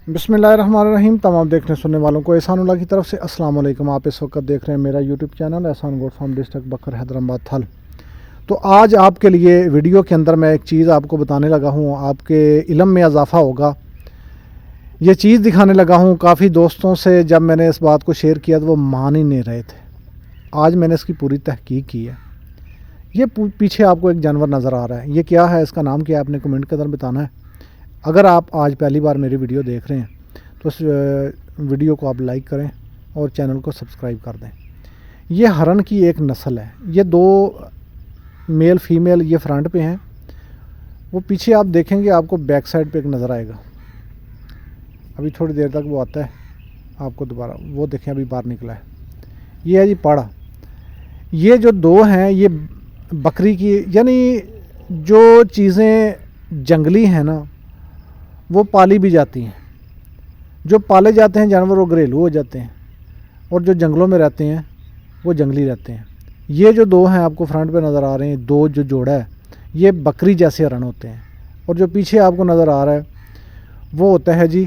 बिस्मिल्लाहिर्रहमानिर्रहीम। तमाम देखने सुनने वालों को एहसान उल्लाह की तरफ से अस्सलाम वालेकुम। आप इस वक्त देख रहे हैं मेरा यूट्यूब चैनल एहसान गोट फार्म, डिस्ट्रिक्ट बकर, हैदराबाद थल। तो आज आपके लिए वीडियो के अंदर मैं एक चीज़ आपको बताने लगा हूँ, आपके इल्म में इजाफ़ा होगा। ये चीज़ दिखाने लगा हूँ। काफ़ी दोस्तों से जब मैंने इस बात को शेयर किया तो वो मान ही नहीं रहे थे। आज मैंने इसकी पूरी तहकीक की है। ये पीछे आपको एक जानवर नज़र आ रहा है, ये क्या है, इसका नाम क्या है, आपने कमेंट के अंदर बताना है। अगर आप आज पहली बार मेरी वीडियो देख रहे हैं तो इस वीडियो को आप लाइक करें और चैनल को सब्सक्राइब कर दें। ये हरन की एक नस्ल है। ये दो मेल फीमेल ये फ्रंट पे हैं, वो पीछे आप देखेंगे आपको बैक साइड पे एक नज़र आएगा। अभी थोड़ी देर तक वो आता है आपको दोबारा, वो देखें अभी बाहर निकला है। ये है जी पाड़ा। ये जो दो हैं ये बकरी की, यानी जो चीज़ें जंगली हैं ना वो पाली भी जाती हैं। जो पाले जाते हैं जानवर वो घरेलू हो जाते हैं, और जो जंगलों में रहते हैं वो जंगली रहते हैं। ये जो दो हैं आपको फ्रंट पे नज़र आ रहे हैं, दो जो जोड़ा है, ये बकरी जैसे हरन होते हैं। और जो पीछे आपको नज़र आ रहा है वो होता है जी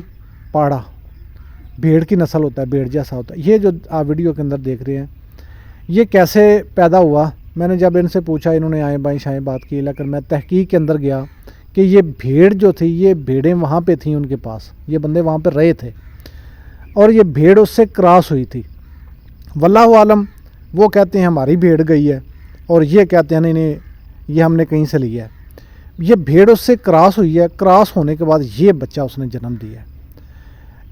पाड़ा, भेड़ की नस्ल होता है, भेड़ जैसा होता है। ये जो आप वीडियो के अंदर देख रहे हैं ये कैसे पैदा हुआ, मैंने जब इनसे पूछा इन्होंने आए बाएँ शाएँ बात की, लेकिन मैं तहकीक के अंदर गया कि ये भेड़ जो थी, ये भेड़ें वहाँ पे थी उनके पास, ये बंदे वहाँ पे रहे थे और ये भेड़ उससे क्रॉस हुई थी। वल्लाहु आलम, वो कहते हैं हमारी भेड़ गई है और ये कहते हैं नहीं नहीं ये हमने कहीं से लिया है। ये भेड़ उससे क्रॉस हुई है, क्रॉस होने के बाद ये बच्चा उसने जन्म दिया है।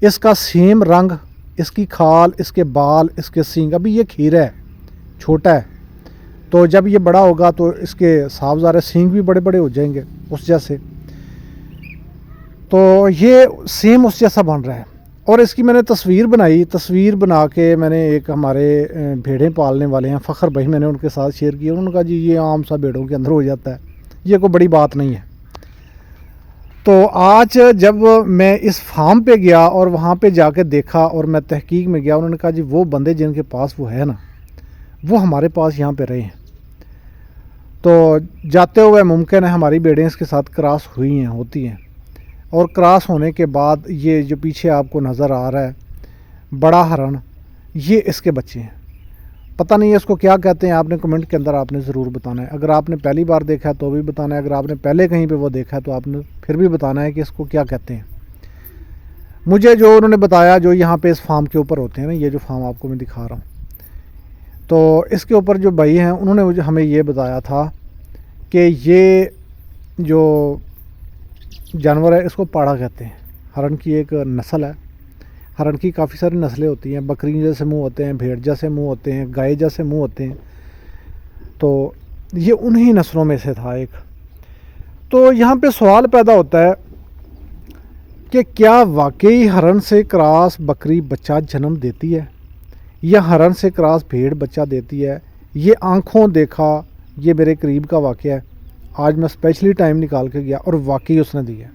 इसका सेम रंग, इसकी खाल, इसके बाल, इसके सींग। अभी ये खीरा है, छोटा है, तो जब ये बड़ा होगा तो इसके साफ ज़ाहिर सींग भी बड़े बड़े हो जाएंगे उस जैसे। तो ये सेम उस जैसा बन रहा है। और इसकी मैंने तस्वीर बनाई, तस्वीर बना के मैंने एक हमारे भेड़ें पालने वाले हैं फ़खर भाई, मैंने उनके साथ शेयर किया। उन्होंने कहा जी ये आम सा भेड़ों के अंदर हो जाता है, ये कोई बड़ी बात नहीं है। तो आज जब मैं इस फार्म पे गया और वहाँ पे जाके देखा और मैं तहकीक में गया, उन्होंने कहा जी वो बंदे जिनके पास वो है ना, वो हमारे पास यहाँ पे रहे हैं। तो जाते हुए मुमकिन है हमारी भेड़ें इसके साथ क्रॉस हुई हैं, होती हैं। और क्रॉस होने के बाद ये जो पीछे आपको नज़र आ रहा है बड़ा हरन, ये इसके बच्चे हैं। पता नहीं है इसको क्या कहते हैं, आपने कमेंट के अंदर आपने ज़रूर बताना है। अगर आपने पहली बार देखा है तो भी बताना है, अगर आपने पहले कहीं पे वो देखा है तो आपने फिर भी बताना है कि इसको क्या कहते हैं। मुझे जो उन्होंने बताया, जो यहाँ पे इस फार्म के ऊपर होते हैं ना, ये जो फार्म आपको मैं दिखा रहा हूँ, तो इसके ऊपर जो भाई हैं उन्होंने मुझे हमें ये बताया था कि ये जो जानवर है इसको पाड़ा कहते हैं। हरन की एक नस्ल है। हरन की काफ़ी सारी नस्लें होती हैं, बकरी जैसे मुंह होते हैं, भेड़ जैसे मुंह होते हैं, गाय जैसे मुंह होते हैं। तो ये उन्हीं नस्लों में से था एक। तो यहाँ पे सवाल पैदा होता है कि क्या वाकई हरन से क्रॉस बकरी बच्चा जन्म देती है या हरन से क्रॉस भेड़ बच्चा देती है। ये आँखों देखा, ये मेरे करीब का वाक़या है। आज मैं स्पेशली टाइम निकाल के गया और वाकई उसने दिया।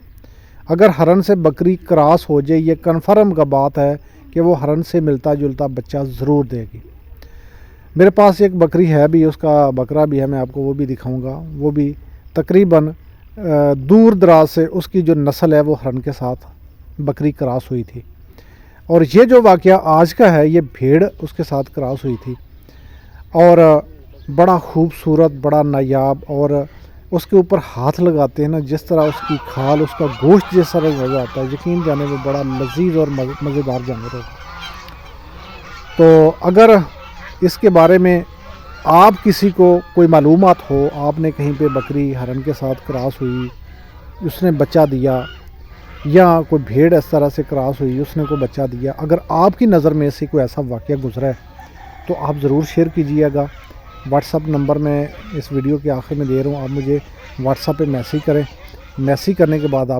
अगर हरन से बकरी क्रॉस हो जाए, ये कन्फर्म का बात है कि वो हरन से मिलता जुलता बच्चा ज़रूर देगी। मेरे पास एक बकरी है भी, उसका बकरा भी है, मैं आपको वो भी दिखाऊंगा। वो भी तकरीबन दूर दराज से उसकी जो नस्ल है वो हरन के साथ बकरी क्रॉस हुई थी। और ये जो वाक़या आज का है, ये भेड़ उसके साथ क्रॉस हुई थी और बड़ा खूबसूरत, बड़ा नायाब। और उसके ऊपर हाथ लगाते हैं ना, जिस तरह उसकी खाल, उसका गोश्त जिस तरह नज़र आता है, यकीन जाने में बड़ा लजीज और मज़ेदार जानवर होगा। तो अगर इसके बारे में आप किसी को कोई मालूमात हो, आपने कहीं पे बकरी हरन के साथ क्रॉस हुई, उसने बच्चा दिया, या कोई भेड़ इस तरह से क्रॉस हुई, उसने कोई बच्चा दिया, अगर आपकी नज़र में से कोई ऐसा वाक़या गुज़रा है तो आप ज़रूर शेयर कीजिएगा। व्हाट्सअप नंबर मैं इस वीडियो के आखिर में दे रहा हूँ, आप मुझे व्हाट्सअप पे मैसेज करें। मैसेज करने के बाद आप